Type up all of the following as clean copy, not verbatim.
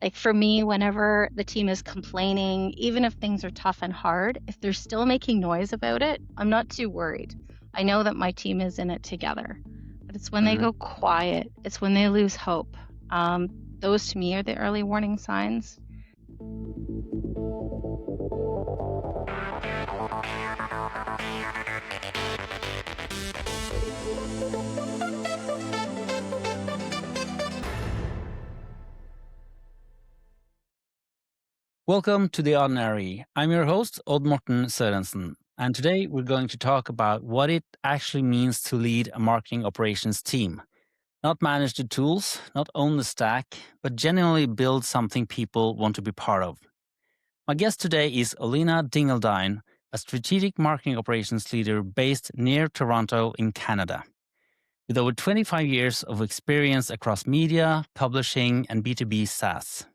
Like for me, whenever the team is complaining, even if things are tough and hard, if they're still making noise about it, I'm not too worried. I know that my team is in it together. But it's when they Mhm. go quiet, it's when they lose hope. Um, those to me are the early warning signs. Welcome to the Oddinary. I'm your host, Morten Sørensen, and today we're going to talk about what it actually means to lead a marketing operations team. Not manage the tools, not own the stack, but genuinely build something people want to be part of. My guest today is Olena Dingeldein, a strategic marketing operations leader based near Toronto in Canada. With over 25 years of experience across media, publishing, and B2B SaaS.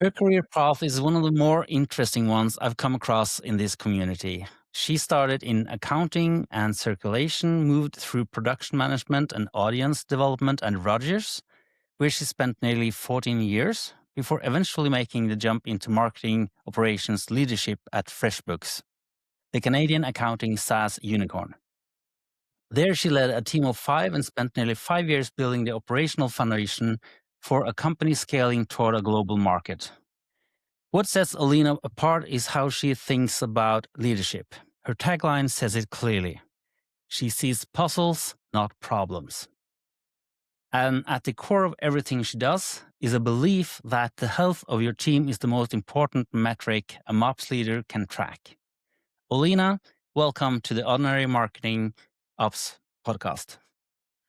Her career path is one of the more interesting ones I've come across in this community. She started in accounting and circulation, moved through production management and audience development and Rogers, where she spent nearly 14 years before eventually making the jump into marketing operations leadership at FreshBooks, the Canadian accounting SaaS unicorn. There, she led a team of 5 and spent nearly 5 years building the operational foundation for a company scaling toward a global market. What sets Olena apart is how she thinks about leadership. Her tagline says it clearly. She sees puzzles, not problems. And at the core of everything she does is a belief that the health of your team is the most important metric a MOPs leader can track. Olena, welcome to the Ordinary Marketing Ops podcast.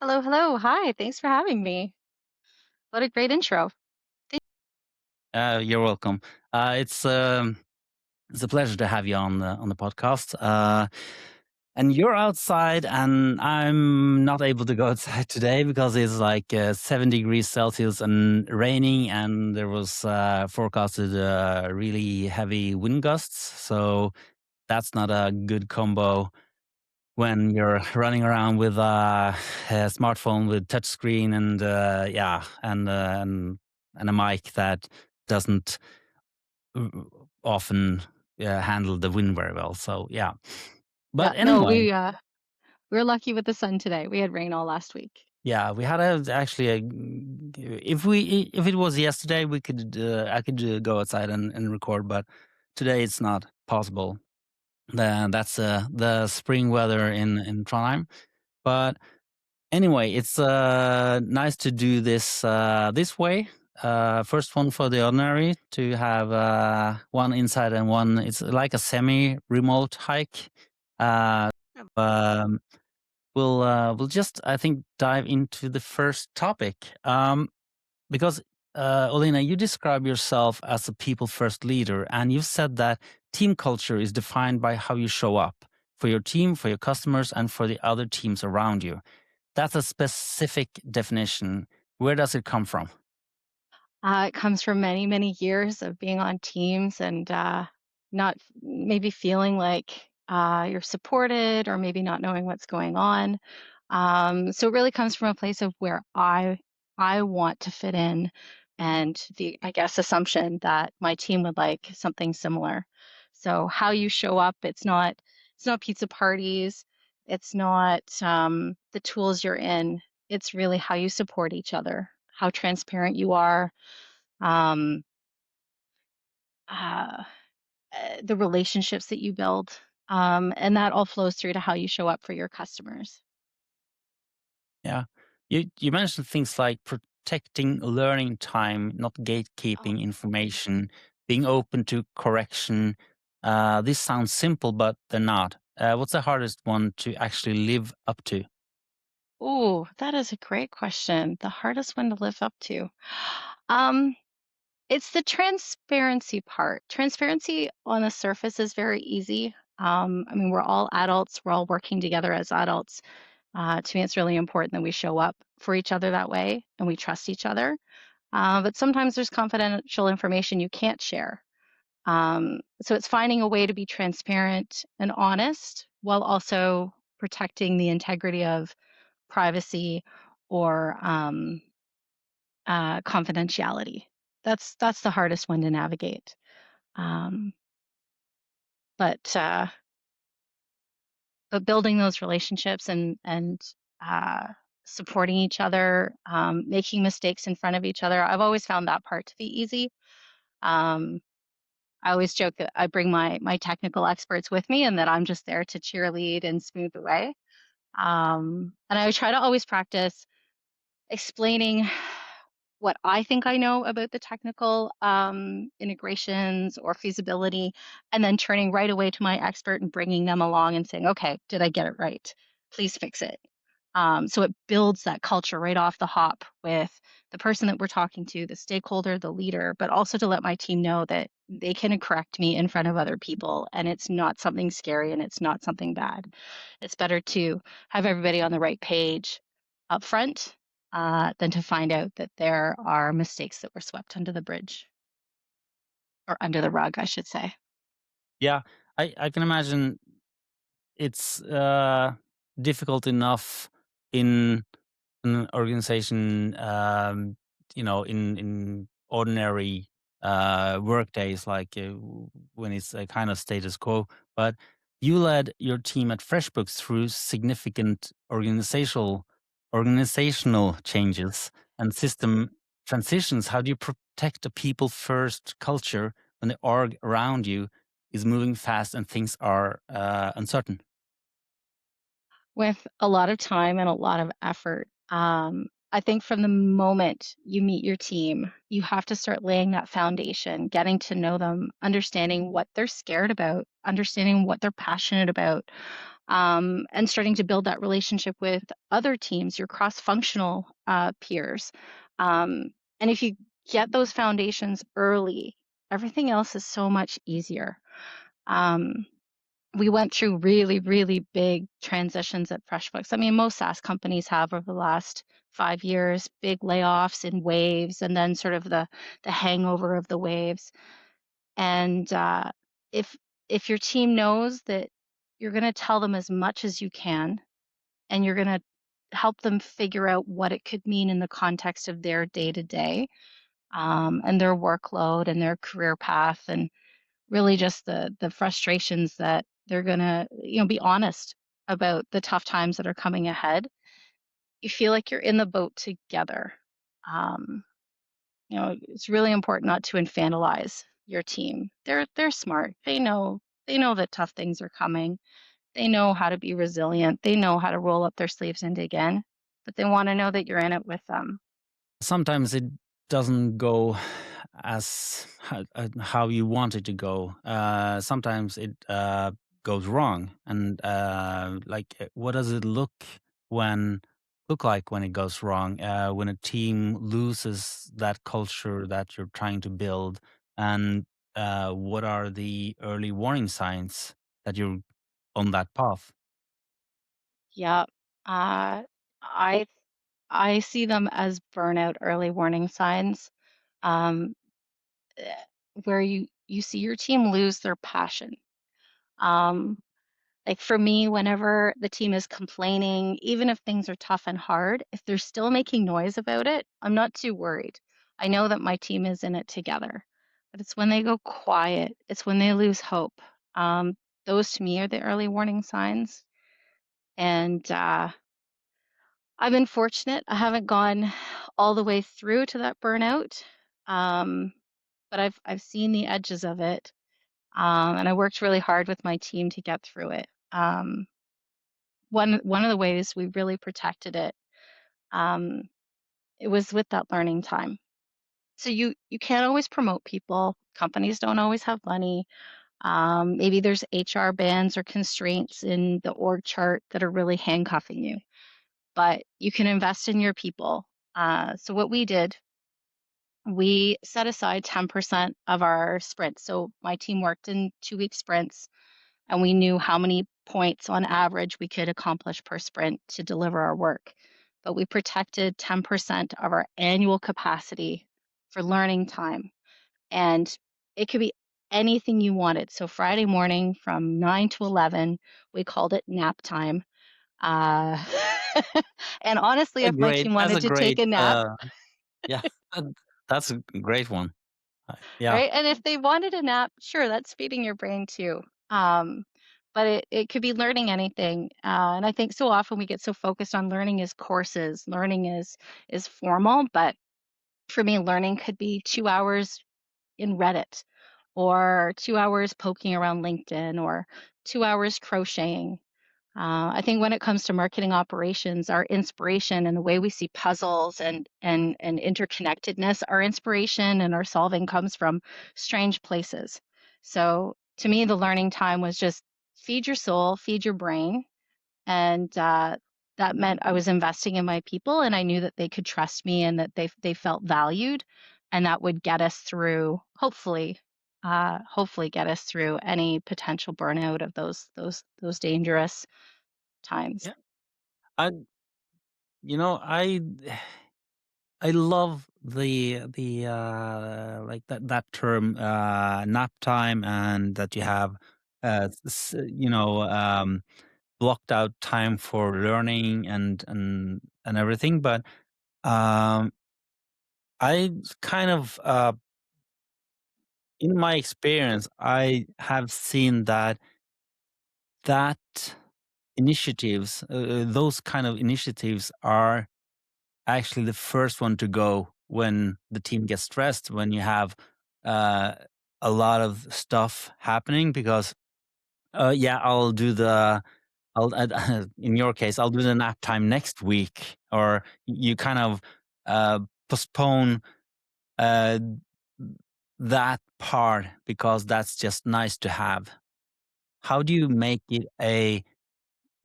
Hello, hello. Hi, thanks for having me. What a great intro. You're welcome. It's a pleasure to have you on the podcast. And you're outside, and I'm not able to go outside today because it's like 7 degrees Celsius and raining, and there was forecasted really heavy wind gusts. So that's not a good combo when you're running around with a smartphone with touchscreen and and a mic that doesn't often handle the wind very well. So yeah. Yeah, But no, anyway, we're lucky with the sun today. We had rain all last week. yeah, we had actually if it was yesterday, we could I could go outside and record, but today it's not possible. That's the spring weather in Trondheim. But anyway, it's nice to do this this way. First one for the ordinary to have one inside and one. It's like a semi-remote hike. Uh, um, we'll just I think dive into the first topic because Olena, you describe yourself as a people first leader, and you've said that team culture is defined by how you show up for your team, for your customers, and for the other teams around you. That's a specific definition. Where does it come from? It comes from many, many years of being on teams and not maybe feeling like you're supported or maybe not knowing what's going on. So it really comes from a place of where I want to fit in and the, I guess, assumption that my team would like something similar. So how you show up, it's not pizza parties, it's not the tools you're in. It's really how you support each other, how transparent you are, um, uh, the relationships that you build, and that all flows through to how you show up for your customers. Yeah. You mentioned things like protecting learning time, not Oh, gatekeeping information, being open to correction. This sounds simple, but they're not. What's the hardest one to actually live up to? ooh, that is a great question. The hardest one to live up to. Um, it's the transparency part. Transparency on the surface is very easy. I mean, we're all adults. We're all working together as adults. To me, it's really important that we show up for each other that way and we trust each other. But sometimes there's confidential information you can't share. So it's finding a way to be transparent and honest while also protecting the integrity of privacy or confidentiality. That's the hardest one to navigate. Um, but uh, but building those relationships and uh, supporting each other, making mistakes in front of each other. I've always found that part to be easy. Um, I always joke that I bring my technical experts with me, and that I'm just there to cheerlead and smooth the way. And I try to always practice explaining what I think I know about the technical integrations or feasibility, and then turning right away to my expert and bringing them along and saying, okay, did I get it right? Please fix it. So it builds that culture right off the hop with the person that we're talking to, the stakeholder, the leader, but also to let my team know that they can correct me in front of other people, and it's not something scary and it's not something bad. It's better to have everybody on the right page up front than to find out that there are mistakes that were swept under the bridge or under the rug, I should say. Yeah, I can imagine it's difficult enough in an organization, in ordinary work days, like when it's a kind of status quo. But you led your team at FreshBooks through significant organizational changes and system transitions. How do you protect a people first culture when the org around you is moving fast and things are uncertain? With a lot of time and a lot of effort. I think from the moment you meet your team, you have to start laying that foundation, getting to know them, understanding what they're scared about, understanding what they're passionate about, and starting to build that relationship with other teams, your cross-functional peers. Um, and if you get those foundations early, everything else is so much easier. Um, we went through really, really big transitions at FreshBooks. I mean, most SaaS companies have over the last 5 years, big layoffs in waves, and then sort of the hangover of the waves. And if if your team knows that you're going to tell them as much as you can, and you're going to help them figure out what it could mean in the context of their day to day, and their workload and their career path, and really just the frustrations that they're gonna, be honest about the tough times that are coming ahead. You feel like you're in the boat together. Um, it's really important not to infantilize your team. They're smart. They know that tough things are coming. They know how to be resilient. They know how to roll up their sleeves and dig in, but they want to know that you're in it with them. Sometimes it doesn't go as how you want it to go. Sometimes it goes wrong, and what does it look like when it goes wrong? When a team loses that culture that you're trying to build, and what are the early warning signs that you're on that path? Yeah. Uh, I I see them as burnout early warning signs. Um, eh, where you see your team lose their passion. Um, like for me, whenever the team is complaining, even if things are tough and hard, if they're still making noise about it, I'm not too worried. I know that my team is in it together. But it's when they go quiet, it's when they lose hope. Um, those to me are the early warning signs. And I've been fortunate. I haven't gone all the way through to that burnout. Um, but I've seen the edges of it. And I worked really hard with my team to get through it. One of the ways we really protected it, um, it was with that learning time. So you can't always promote people. Companies don't always have money. Maybe there's HR bans or constraints in the org chart that are really handcuffing you. But you can invest in your people. So what we did, we set aside 10% of our sprints. So my team worked in 2 week sprints, and we knew how many points on average we could accomplish per sprint to deliver our work. But we protected 10% of our annual capacity for learning time. And it could be anything you wanted. So Friday morning from 9 to 11, we called it nap time. Uh, and honestly, if my team That's wanted a to take great a nap, yeah, that- that's a great one. Yeah. right? And if they wanted a nap, sure, that's feeding your brain too. Um, but it could be learning anything. And I think so often we get so focused on learning as courses, learning is formal, but for me, learning could be 2 hours in Reddit or 2 hours poking around LinkedIn or 2 hours crocheting. I think when it comes to marketing operations, our inspiration and the way we see puzzles and interconnectedness, our inspiration and our solving comes from strange places. So to me, the learning time was just feed your soul, feed your brain, and that meant I was investing in my people, and I knew that they could trust me and that they felt valued, and that would get us through, hopefully get us through any potential burnout of those dangerous times. Yeah. I I love the like that term nap time, and that you have blocked out time for learning and everything. But um I kind of in my experience, I have seen that those kind of initiatives are actually the first one to go when the team gets stressed, when you have uh, a lot of stuff happening. Because yeah, in your case, I'll do the nap time next week, or you kind of postpone uh, that part because that's just nice to have. How do you make it a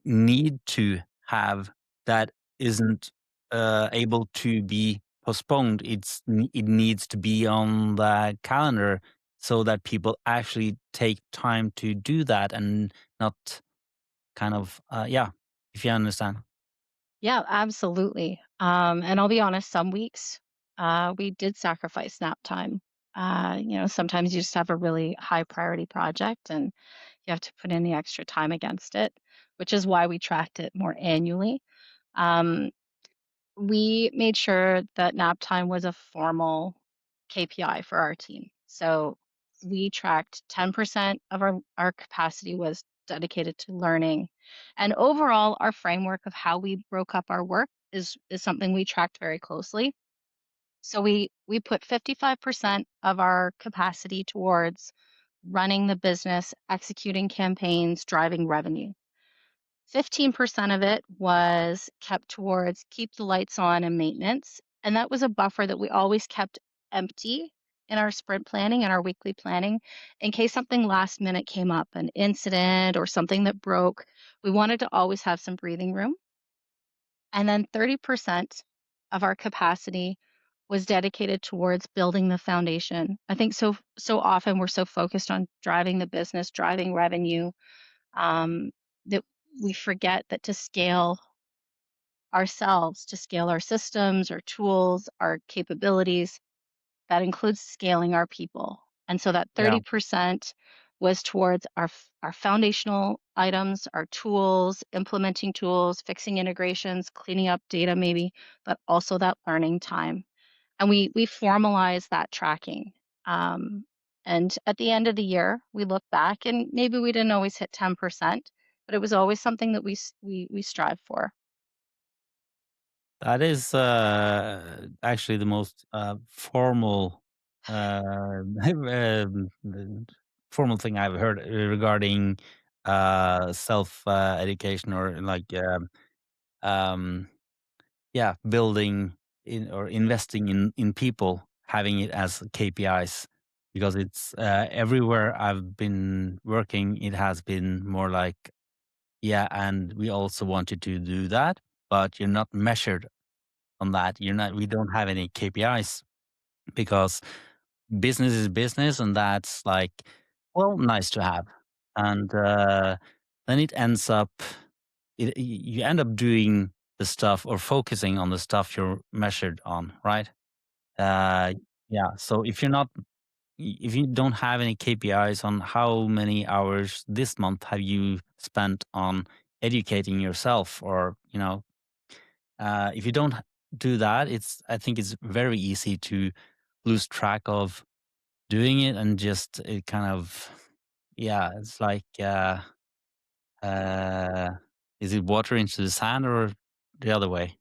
need to have that isn't able to be postponed? It needs to be on the calendar so that people actually take time to do that, and not kind of yeah, if you understand. Yeah, absolutely. And I'll be honest, some weeks we did sacrifice nap time. Sometimes you just have a really high priority project and you have to put in the extra time against it, which is why we tracked it more annually. Um, we made sure that nap time was a formal KPI for our team. So we tracked 10% of our capacity was dedicated to learning. And overall, our framework of how we broke up our work is something we tracked very closely. So we put 55% of our capacity towards running the business, executing campaigns, driving revenue. 15% of it was kept towards keep the lights on and maintenance, and that was a buffer that we always kept empty in our sprint planning and our weekly planning in case something last minute came up, an incident or something that broke. We wanted to always have some breathing room. And then 30% of our capacity was dedicated towards building the foundation. I think so often we're so focused on driving the business, driving revenue, um, that we forget that to scale ourselves, to scale our systems, our tools, our capabilities, that includes scaling our people. And so that Yeah, 30% was towards our foundational items, our tools, implementing tools, fixing integrations, cleaning up data maybe, but also that learning time. And we formalize that tracking. Um, and at the end of the year, we look back and maybe we didn't always hit 10%, but it was always something that we strive for. that is actually the most formal formal thing I've heard regarding self education, or like um, yeah, building in or investing in people, having it as KPIs. Because it's everywhere I've been working, it has been more like, yeah, and we also want you to do that, but you're not measured on that. We don't have any KPIs, because business is business, and that's like, well, nice to have. And then it ends up, you end up doing the stuff, or focusing on the stuff you're measured on, right? Uh, yeah. So if you don't have any KPIs on how many hours this month have you spent on educating yourself, or if you don't do that, I think it's very easy to lose track of doing it, and just it kind of, yeah, it's like, uh, is it water into the sand or the other way?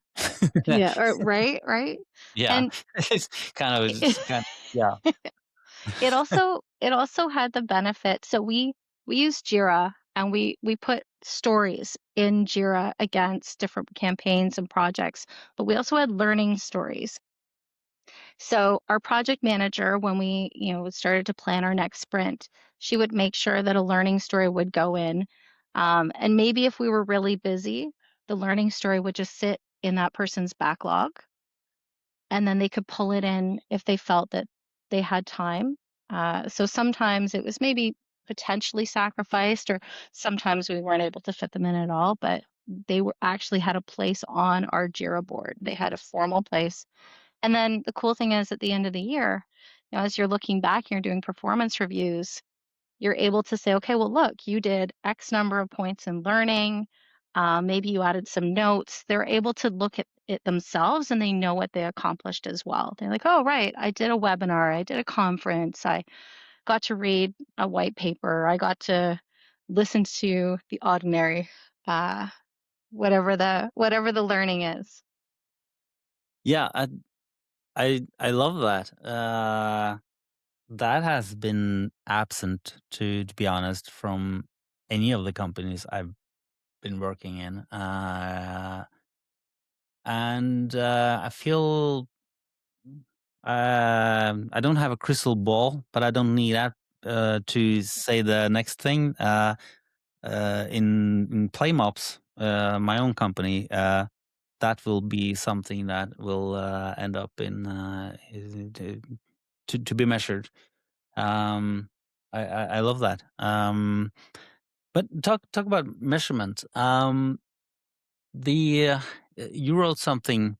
Yeah, right, right. Yeah, And it's kind of, it it's kind, yeah. it also had the benefit. So we use Jira, and we put stories in Jira against different campaigns and projects, but we also had learning stories. So our project manager, when we, started to plan our next sprint, she would make sure that a learning story would go in. And maybe if we were really busy, the learning story would just sit in that person's backlog, and then they could pull it in if they felt that they had time. So sometimes it was maybe potentially sacrificed, or sometimes we weren't able to fit them in at all, but they were actually had a place on our Jira board. They had a formal place. And then the cool thing is, at the end of the year, as you're looking back, you're doing performance reviews, you're able to say, okay, well, look, you did X number of points in learning. Maybe you added some notes. They're able to look at it themselves, and they know what they accomplished as well. They're like, oh, right, I did a webinar, I did a conference, I got to read a white paper, I got to listen to the Oddinary, uh, whatever the learning is. Yeah, I love that. That has been absent, to be honest, from any of the companies I've been working in. And I feel, I don't have a crystal ball, but I don't need that to say the next thing. In Play MOPs, my own company, that will be something that will end up in to be measured. Um, I love that. But talk about measurement. The You wrote something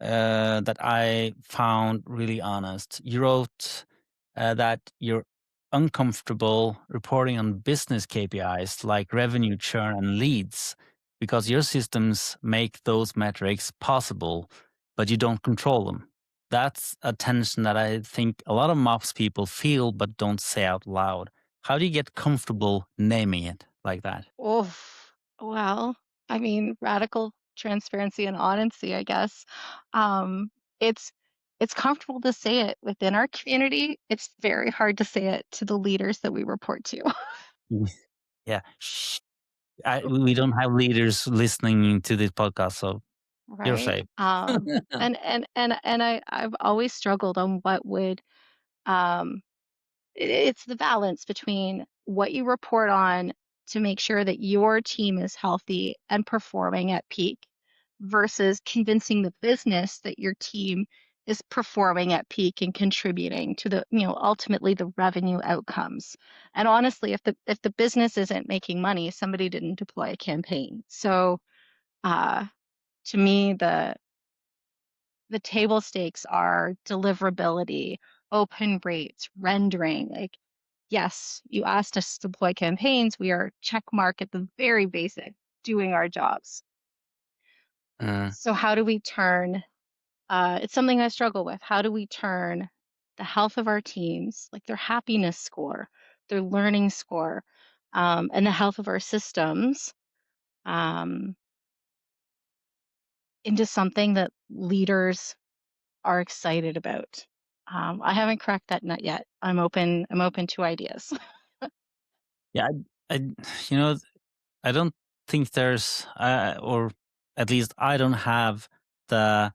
that I found really honest. You wrote that you're uncomfortable reporting on business KPIs like revenue, churn, and leads because your systems make those metrics possible, but you don't control them. That's a tension that I think a lot of MOPS people feel but don't say out loud. How do you get comfortable naming it like that? Oh, well, I mean, radical transparency and honesty, I guess. Um, it's it's comfortable to say it within our community. It's very hard to say it to the leaders that we report to, Mm. Yeah. Shh. We don't have leaders listening to this podcast, so you're right? safe. And I've always struggled on what would um it's the balance between what you report on to make sure that your team is healthy and performing at peak versus convincing the business that your team is performing at peak and contributing to the, ultimately the revenue outcomes. And honestly, if the business isn't making money, somebody didn't deploy a campaign. So uh, to me, the table stakes are deliverability, open rates, rendering. Like, yes, you asked us to deploy campaigns. We are check mark at the very basic, doing our jobs. Mm. So how do we turn, it's something I struggle with. How do we turn the health of our teams, like their happiness score, their learning score, and the health of our systems, um, into something that leaders are excited about? I haven't cracked that nut yet. I'm open to ideas. Yeah, I you know, I don't think there's, or at least I don't have the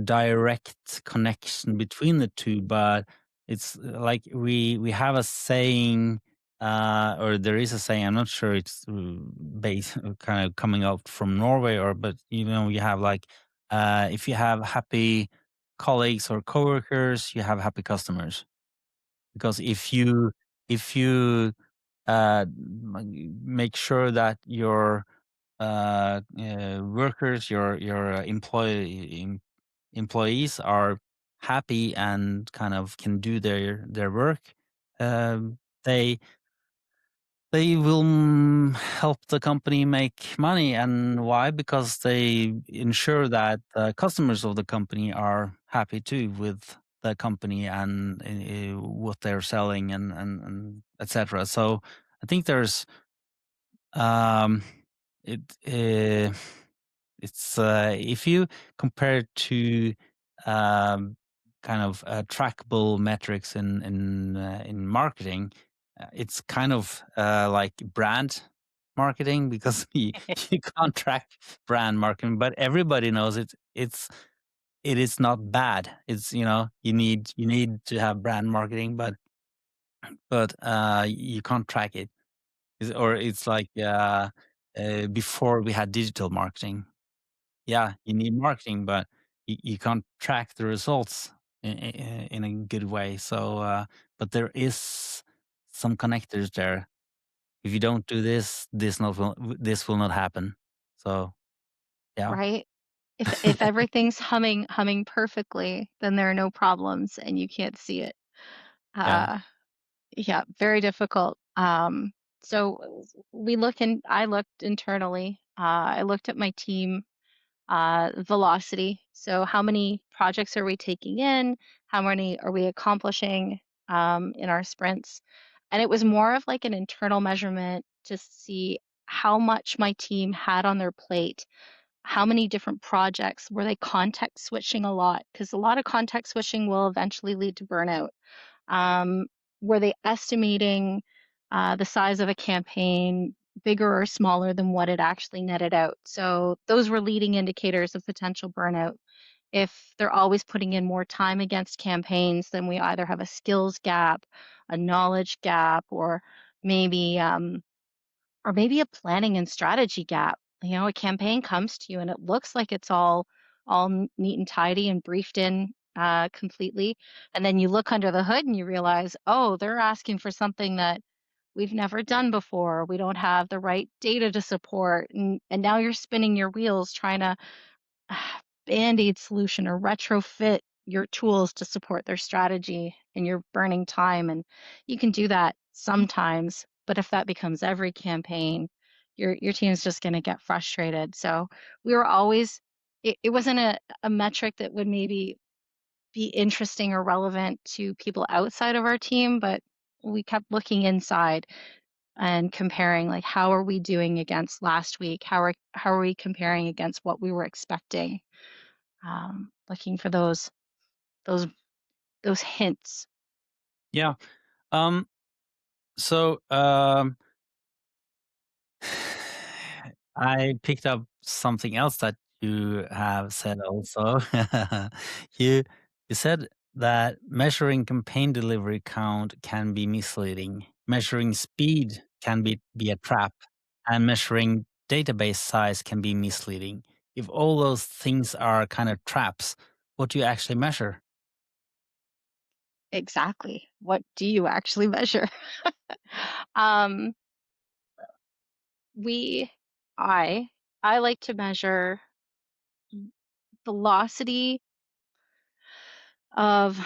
direct connection between the two, but it's like we have a saying, or there is a saying. I'm not sure it's based kind of coming out from Norway, or but you have like, if you have happy colleagues or coworkers, you have happy customers. Because if you make sure that your workers, your employees are happy and kind of can do their work, they will help the company make money. And why? Because they ensure that the customers of the company are happy too with the company and what they're selling and etc. So I think there's um, it it's if you compare it to um, kind of trackable metrics in marketing, it's kind of like brand marketing because you can't track brand marketing, but everybody knows it is not bad. It's you need to have brand marketing, but you can't track it. Or it's like before we had digital marketing. Yeah, you need marketing, but you can't track the results in a good way. So, but there is some connectors there. If you don't do this, this will not happen. So, yeah, Right? If everything's humming perfectly, then there are no problems and you can't see it. yeah, Uh, yeah, very difficult. So I looked internally. I looked at my team velocity. So how many projects are we taking in? How many are we accomplishing in our sprints? And it was more of like an internal measurement to see how much my team had on their plate, how many different projects were they context switching a lot, because a lot of context switching will eventually lead to burnout. um, were they estimating the size of a campaign bigger or smaller than what it actually netted out? So those were leading indicators of potential burnout. If they're always putting in more time against campaigns, then we either have a skills gap, a knowledge gap, maybe maybe a planning and strategy gap. You know, a campaign comes to you and it looks like it's all neat and tidy and briefed in completely, and then you look under the hood and you realize, oh, they're asking for something that we've never done before. We don't have the right data to support, and now you're spinning your wheels trying to band-aid solution or retrofit your tools to support their strategy, and you're burning time. And you can do that sometimes, but if that becomes every campaign, your team's just going to get frustrated. So we were always it wasn't a metric that would maybe be interesting or relevant to people outside of our team, but we kept looking inside and comparing, like, how are we doing against last week, how are we comparing against what we were expecting, looking for those those hints. yeah. Um, so I picked up something else that you have said also. you you said that measuring campaign delivery count can be misleading. Measuring speed can be a trap, and measuring database size can be misleading. If all those things are kind of traps, what do you actually measure? Exactly. What do you actually measure? Um, we I I like to measure velocity of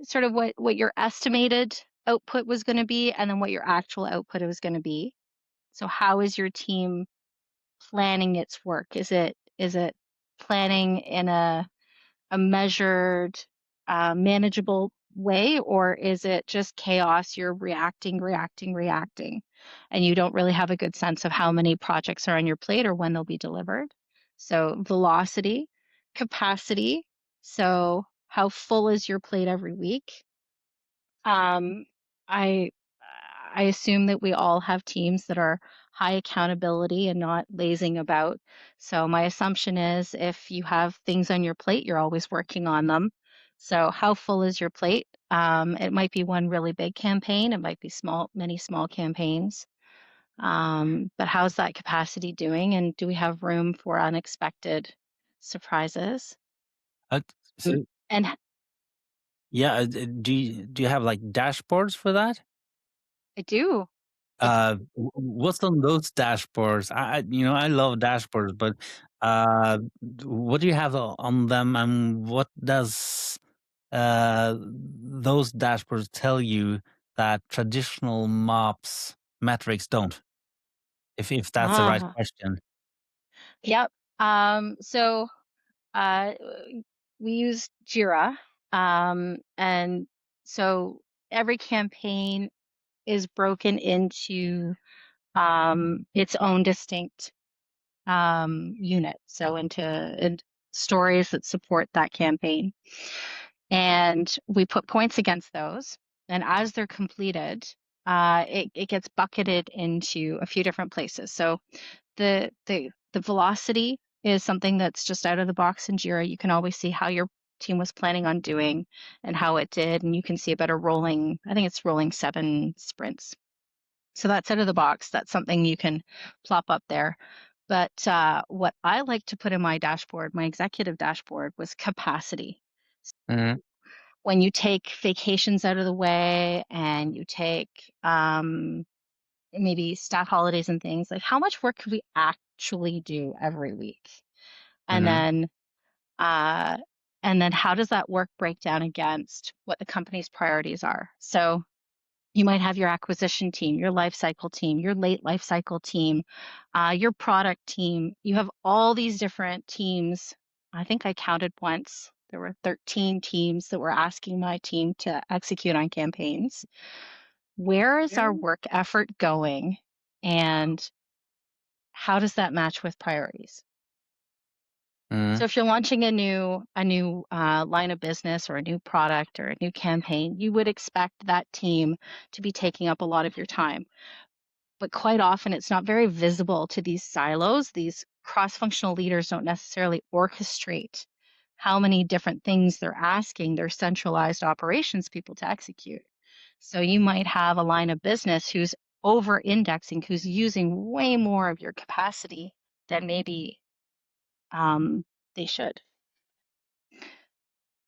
sort of what your estimated output was gonna be and then what your actual output was gonna be. So how is your team planning its work? Is it planning in a measured, manageable way, or is it just chaos? You're reacting, reacting, reacting, and you don't really have a good sense of how many projects are on your plate or when they'll be delivered. So, velocity, capacity. So, how full is your plate every week? Um, I I assume that we all have teams that are high accountability and not lazing about. So my assumption is if you have things on your plate, you're always working on them. So how full is your plate? It might be one really big campaign. It might be many small campaigns. But how's that capacity doing? And do we have room for unexpected surprises? Uh, so, And yeah, do you have like dashboards for that? I do. It's What's on those dashboards? I love dashboards, but what do you have on them, and what does those dashboards tell you that traditional MOPs metrics don't? If that's the right ah, question. yep. So Uh, we use Jira. And so every campaign is broken into its own distinct unit. So into stories that support that campaign. And we put points against those. And as they're completed, it gets bucketed into a few different places. So the velocity is something that's just out of the box in Jira. You can always see how your team was planning on doing and how it did, and you can see about a rolling, I think it's rolling 7 sprints. So that's out of the box. That's something you can plop up there. But what I like to put in my dashboard, my executive dashboard, was capacity. Mhm, When you take vacations out of the way and you take maybe staff holidays and things, like how much work could we actually do every week? And mhm, then uh, and then how does that work break down against what the company's priorities are? So you might have your acquisition team, your life cycle team, your late life cycle team, your product team. You have all these different teams. I think I counted once. There were 13 teams that were asking my team to execute on campaigns. Where is our work effort going? And how does that match with priorities? mhm. So if you're launching a new line of business or a new product or a new campaign, you would expect that team to be taking up a lot of your time. But quite often it's not very visible to these silos. These cross-functional leaders don't necessarily orchestrate how many different things they're asking their centralized operations people to execute. So you might have a line of business who's over indexing, who's using way more of your capacity than maybe they should.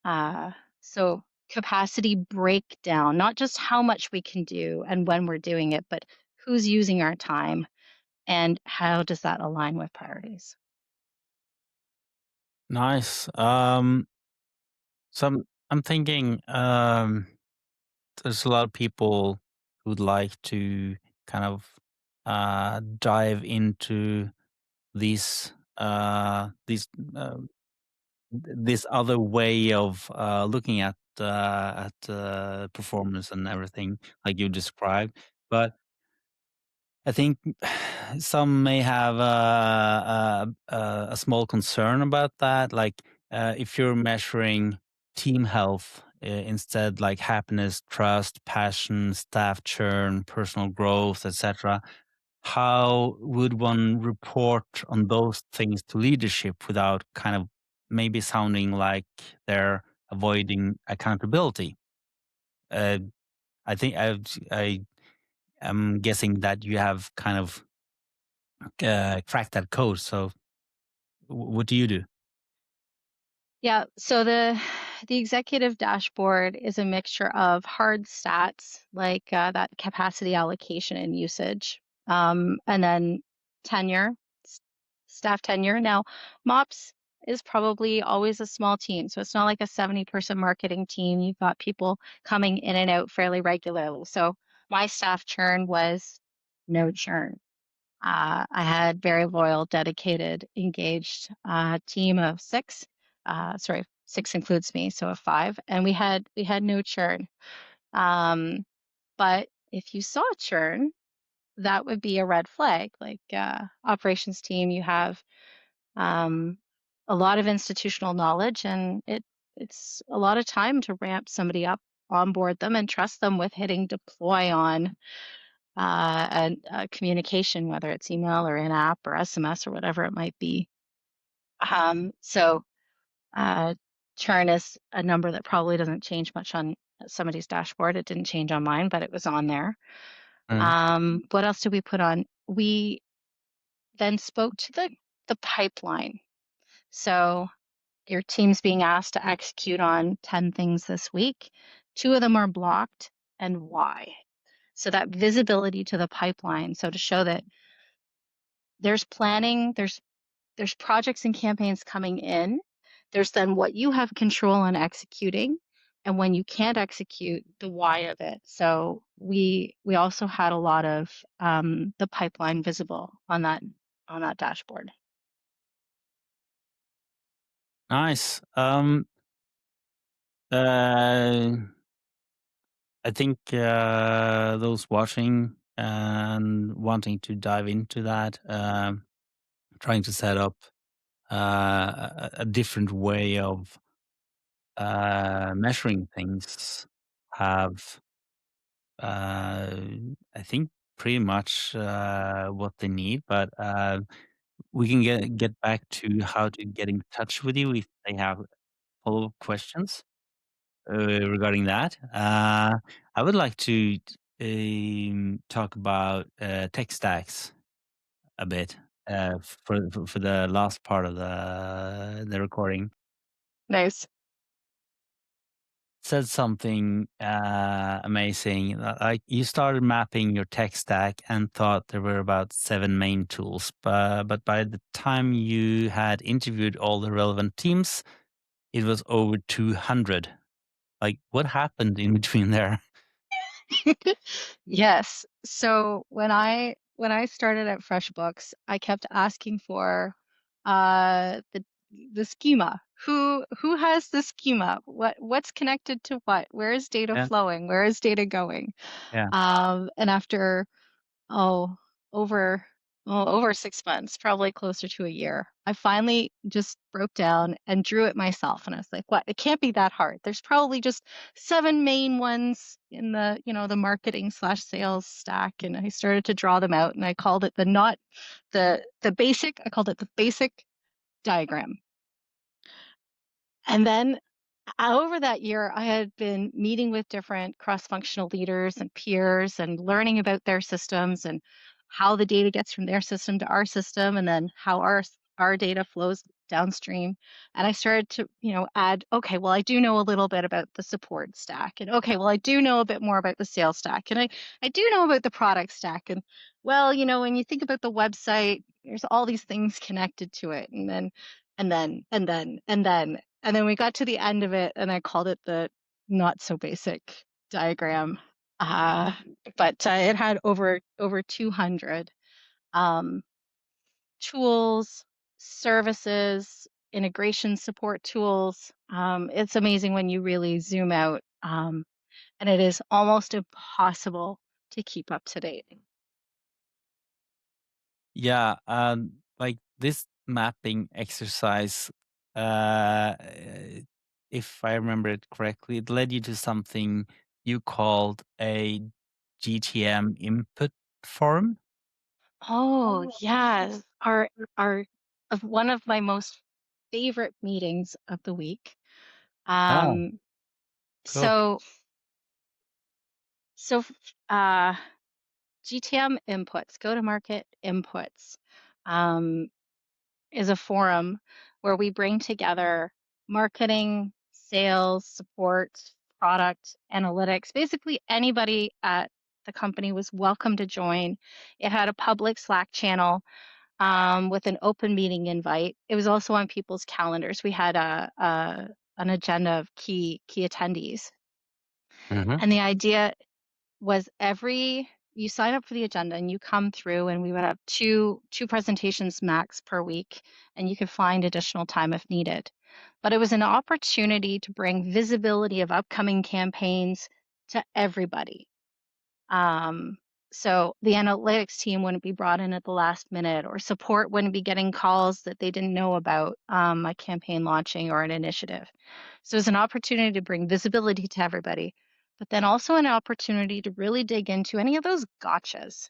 Uh, so capacity breakdown, not just how much we can do and when we're doing it, but who's using our time and how does that align with priorities? Nice. So I'm thinking, there's a lot of people who'd like to kind of dive into these these uh, this other way of looking at performance and everything like you described. But I think some may have a small concern about that. Like if you're measuring team health instead, like happiness, trust, passion, staff churn, personal growth, etc. How would one report on those things to leadership without kind of maybe sounding like they're avoiding accountability? Uh, I am guessing that you have kind of cracked that code. So what do you do? Yeah, so the executive dashboard is a mixture of hard stats like that capacity allocation and usage, and then tenure, s- staff tenure. Now, MOPs is probably always a small team, so it's not like a 70-person marketing team. You've got people coming in and out fairly regularly. So my staff churn was no churn. I had very loyal, dedicated, engaged team of 6. Sorry, 6 includes me, so of 5, and we had no churn. Um, but if you saw churn, that would be a red flag. Like operations team, you have um, a lot of institutional knowledge, and it's a lot of time to ramp somebody up, onboard them, and trust them with hitting deploy on and communication, whether it's email or in app or SMS or whatever it might be. So uh, churn is a number that probably doesn't change much on somebody's dashboard. It didn't change on mine, but it was on there. Mm, What else did we put on? We then spoke to the pipeline. So your team's being asked to execute on 10 things this week. 2 of them are blocked, and why? So that visibility to the pipeline. So to show that there's planning, there's projects and campaigns coming in. There's then what you have control on executing, and when you can't execute, the why of it. So we also had a lot of the pipeline visible on that dashboard. nice. Uh, I think those watching and wanting to dive into that, trying to set up a different way of measuring things have, uh, I think, pretty much what they need. But we can get back to how to get in touch with you if they have follow-up questions regarding that. I would like to talk about tech stacks a bit for the last part of the recording. Nice. Said something amazing. Like you started mapping your tech stack and thought there were about 7 main tools, but by the time you had interviewed all the relevant teams, it was over 200. Like, what happened in between there? Yes. So when I started at FreshBooks, I kept asking for the schema. Who has the schema? What's connected to what? Where is data Yeah, flowing? Where is data going? yeah. And after Oh, over over 6 months, probably closer to a year. I finally just broke down and drew it myself, and I was like, "What? It can't be that hard. There's probably just 7 main ones in the marketing/sales stack." And I started to draw them out, and I called it the basic. I called it the basic diagram. And then over that year, I had been meeting with different cross-functional leaders and peers and learning about their systems and how the data gets from their system to our system, and then how our data flows downstream. And I started to, add, okay, well, I do know a little bit about the support stack, and okay, well, I do know a bit more about the sales stack, and I do know about the product stack. And well, when you think about the website, there's all these things connected to it, and then we got to the end of it, and I called it the not so basic diagram. Uh, but it had over 200 um, tools, services, integration support tools. It's amazing when you really zoom out, and it is almost impossible to keep up to date. Yeah, like this mapping exercise, uh, if I remember it correctly, it led you to something you called a GTM input form. Oh, yes. Our of one of my most favorite meetings of the week. Ah, Um, cool. so so uh GTM inputs, go to market inputs, um, is a forum where we bring together marketing, sales, support, product, analytics. Basically, anybody at the company was welcome to join. It had a public Slack channel with an open meeting invite. It was also on people's calendars. We had an agenda of key attendees, Hmm. and the idea was every you sign up for the agenda and you come through, and we would have two presentations max per week, and you could find additional time if needed. But it was an opportunity to bring visibility of upcoming campaigns to everybody. um, so the analytics team wouldn't be brought in at the last minute, or support wouldn't be getting calls that they didn't know about a campaign launching or an initiative. So it's an opportunity to bring visibility to everybody, but then also an opportunity to really dig into any of those gotchas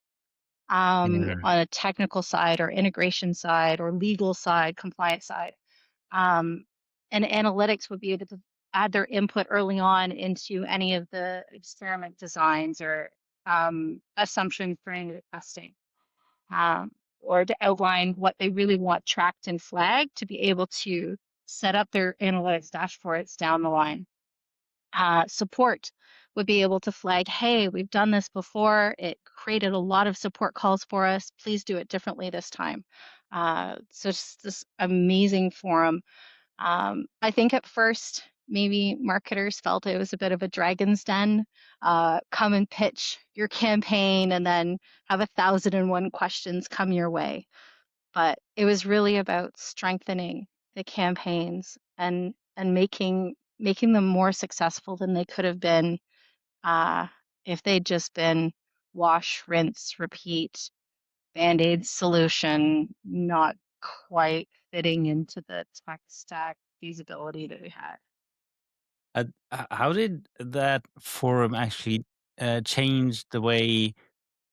Mm. on a technical side or integration side or legal side, compliance side. Um, and analytics would be able to add their input early on into any of the experiment designs or assumptions during the testing, or to outline what they really want tracked and flagged to be able to set up their analytics dashboards down the line. Support would be able to flag, hey, we've done this before. It created a lot of support calls for us. Please do it differently this time. So it's this amazing forum. I think at first, maybe marketers felt it was a bit of a dragon's den. Come and pitch your campaign and then have 1,001 questions come your way. But it was really about strengthening the campaigns and making them more successful than they could have been uh, if they'd just been wash, rinse, repeat, Band-Aid solution, not quite fitting into the tech stack feasibility that we had. How did that forum actually change the way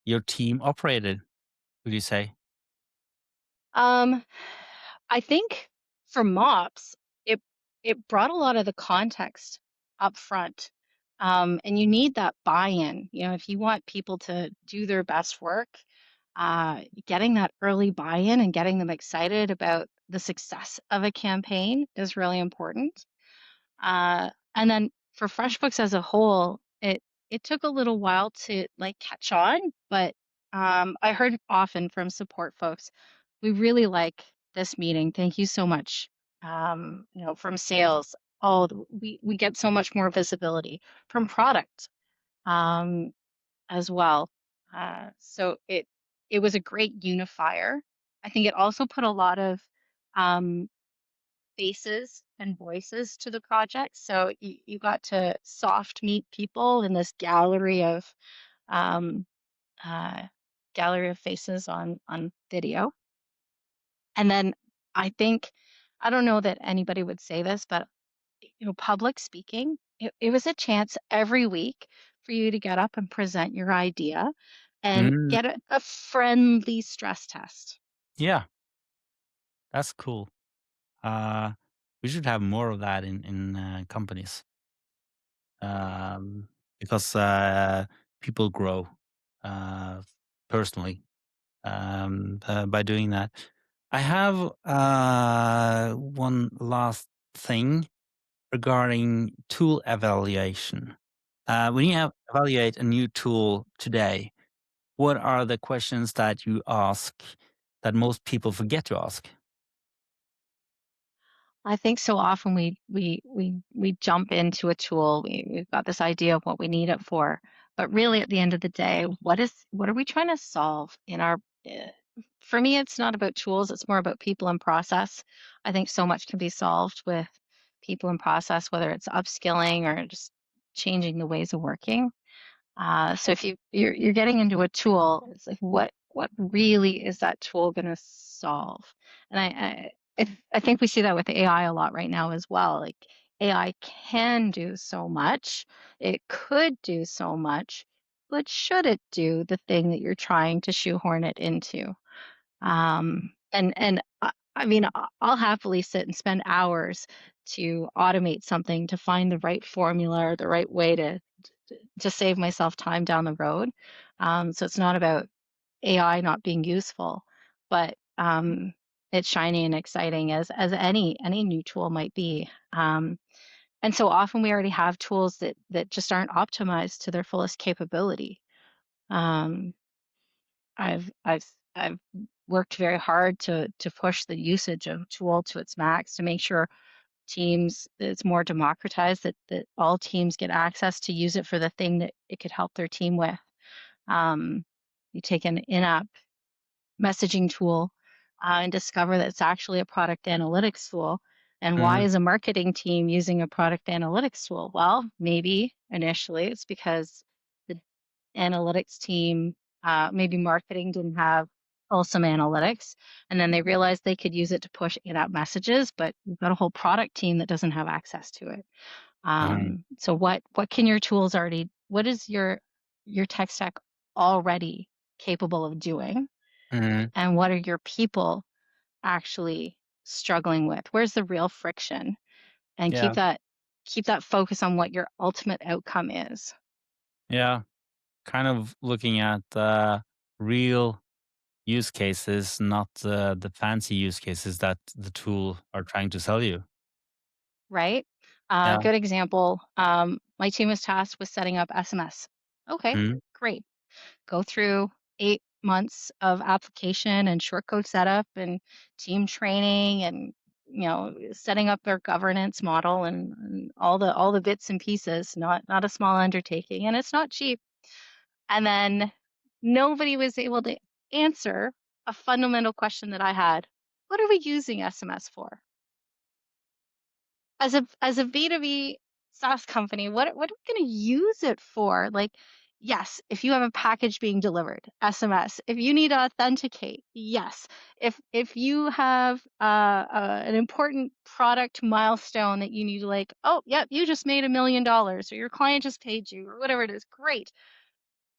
your team operated, would you say? Um, I think for MOPs, it it brought a lot of the context up front. And you need that buy-in. You know, if you want people to do their best work, getting that early buy-in and getting them excited about the success of a campaign is really important. And then for FreshBooks as a whole, it took a little while to like catch on, but I heard often from support folks, we really like this meeting. Thank you so much. You know, from sales, oh, we get so much more visibility from product um, as well. So it was a great unifier. I think it also put a lot of um, faces and voices to the project. So you got to soft meet people in this um, uh, gallery of faces on video. And then I think I don't know that anybody would say this, but you know, public speaking, it was a chance every week for you to get up and present your idea and Mm, get a friendly stress test. yeah, that's cool. Uh, we should have more of that in companies, um, because people grow uh, personally by doing that. I have one last thing regarding tool evaluation. When you evaluate a new tool today, what are the questions that you ask that most people forget to ask? I think so often we jump into a tool. We've got this idea of what we need it for, but really at the end of the day, what are we trying to solve in our uh, for me, it's not about tools, it's more about people and process. I think so much can be solved with people and process, whether it's upskilling or just changing the ways of working. So if you're getting into a tool, it's like what really is that tool going to solve? And I think we see that with AI a lot right now as well. Like AI can do so much, it could do so much, but should it do the thing that you're trying to shoehorn it into? I mean, I'll happily sit and spend hours to automate something to find the right formula or the right way to save myself time down the road. So it's not about AI not being useful, but it's shiny and exciting as any new tool might be. And so often we already have tools that just aren't optimized to their fullest capability. Um, I've worked very hard to push the usage of tool to its max to make sure teams it's more democratized that all teams get access to use it for the thing that it could help their team with. You take an in-app messaging tool and discover that it's actually a product analytics tool. And why Mhm, is a marketing team using a product analytics tool? Well, maybe initially it's because the analytics team, maybe marketing didn't have Wholesome Analytics, and then they realized they could use it to push in-app messages, but we've got a whole product team that doesn't have access to it. mhm, So what can your tools already? What is your tech stack already capable of doing, mhm. and what are your people actually struggling with? Where's the real friction? And Yeah, keep that focus on what your ultimate outcome is, yeah. Kind of looking at the real use cases, not the fancy use cases that the tool are trying to sell you. right? Yeah. Good example. My team was tasked with setting up SMS. Okay, Mhm, great. Go through 8 months of application and shortcode setup and team training and setting up their governance model and all the bits and pieces. Not a small undertaking, and it's not cheap. And then nobody was able to answer a fundamental question that I had. What are we using SMS for? as a B2B SaaS company, what are we gonna use it for? Like, yes, if you have a package being delivered, SMS. If you need to authenticate, yes. If you have an important product milestone that you need to like, oh, yep, you just made $1 million, or your client just paid you, or whatever it is, great.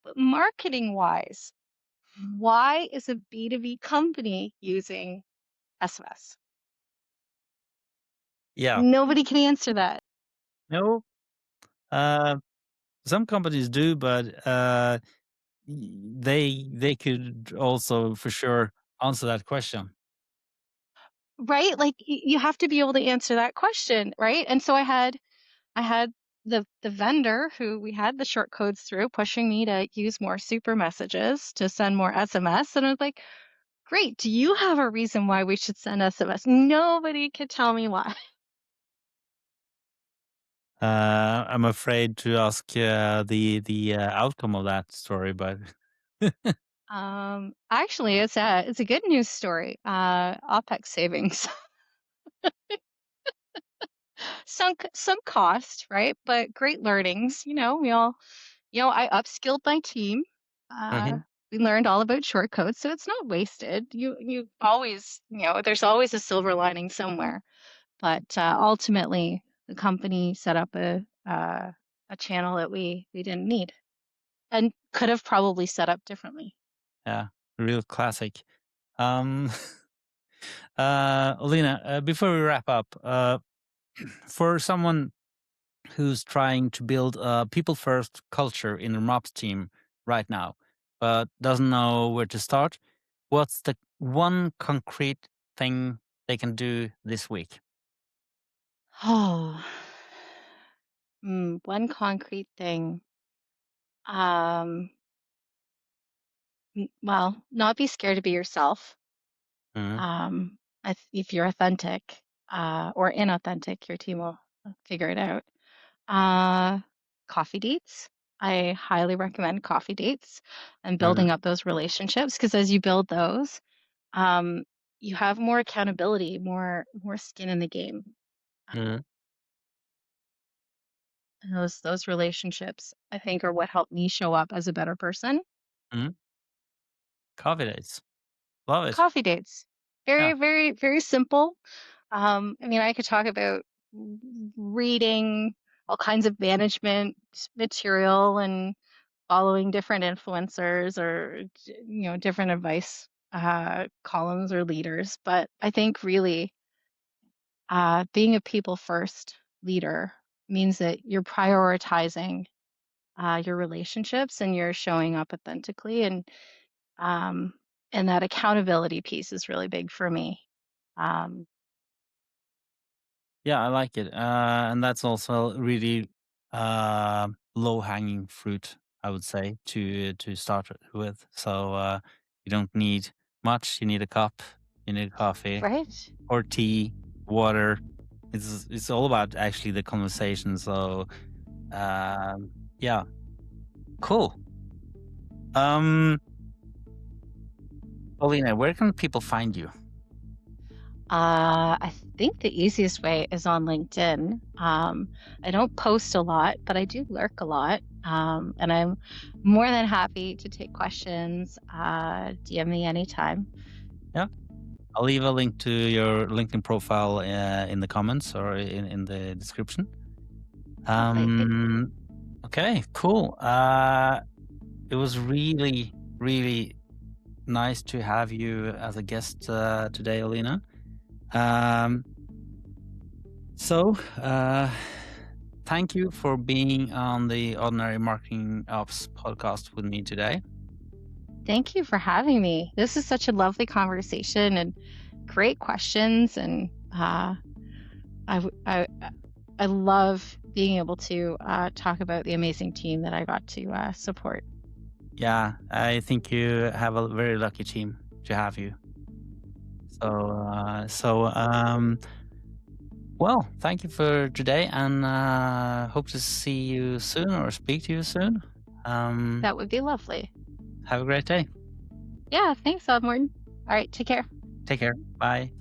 But marketing wise, why is a B2B company using SMS? Yeah. Nobody can answer that. No, uh, some companies do, but they could also for sure answer that question. Right? Like you have to be able to answer that question, right? And so I had the vendor who we had the short codes through pushing me to use more super messages to send more SMS, and I was like, "Great, do you have a reason why we should send SMS?" Nobody could tell me why. I'm afraid to ask the outcome of that story, but Actually, it's a good news story. OpEx savings. Some cost, right? But great learnings. I upskilled my team. Uh, Mhm. we learned all about short codes, so it's not wasted. You always, there's always a silver lining somewhere. But ultimately, the company set up a channel that we didn't need and could have probably set up differently. Yeah, real classic. Um, Olena, before we wrap up, for someone who's trying to build a people first culture in their MOPs team right now, but doesn't know where to start, what's the one concrete thing they can do this week? Oh, one concrete thing. Um, well, not be scared to be yourself. Mhm, If you're authentic or inauthentic, your team will figure it out. Uh, Coffee dates. I highly recommend coffee dates and mhm, building up those relationships because as you build those, um, you have more accountability, more skin in the game. mhm, And those relationships, I think, are what helped me show up as a better person. mhm. Coffee dates. Love it. Coffee dates. Yeah. Very, very, very simple. I mean, I could talk about reading all kinds of management material and following different influencers or different advice columns or leaders. But I think really being a people first leader means that you're prioritizing your relationships and you're showing up authentically um, and that accountability piece is really big for me. Um, Yeah, I like it. And that's also really low hanging fruit, I would say, to start with. So you don't need much. You need a cup, you need coffee right? or tea, water. It's all about actually the conversation. So yeah, cool. Um, Olena, where can people find you? I think the easiest way is on LinkedIn. I don't post a lot, but I do lurk a lot. And I'm more than happy to take questions. DM me anytime. Yeah, I'll leave a link to your LinkedIn profile in the comments or in the description. Lovely. Um, okay, cool. It was really, really nice to have you as a guest today, Alina. Um, so, thank you for being on the Ordinary Marketing Ops podcast with me today. Thank you for having me. This is such a lovely conversation and great questions. And I, w- I love being able to talk about the amazing team that I got to support. Yeah, I think you have a very lucky team to have you. So, well, thank you for today, and hope to see you soon or speak to you soon. Um, That would be lovely. have a great day. Yeah, thanks, Morten. All right, take care. Take care. Bye.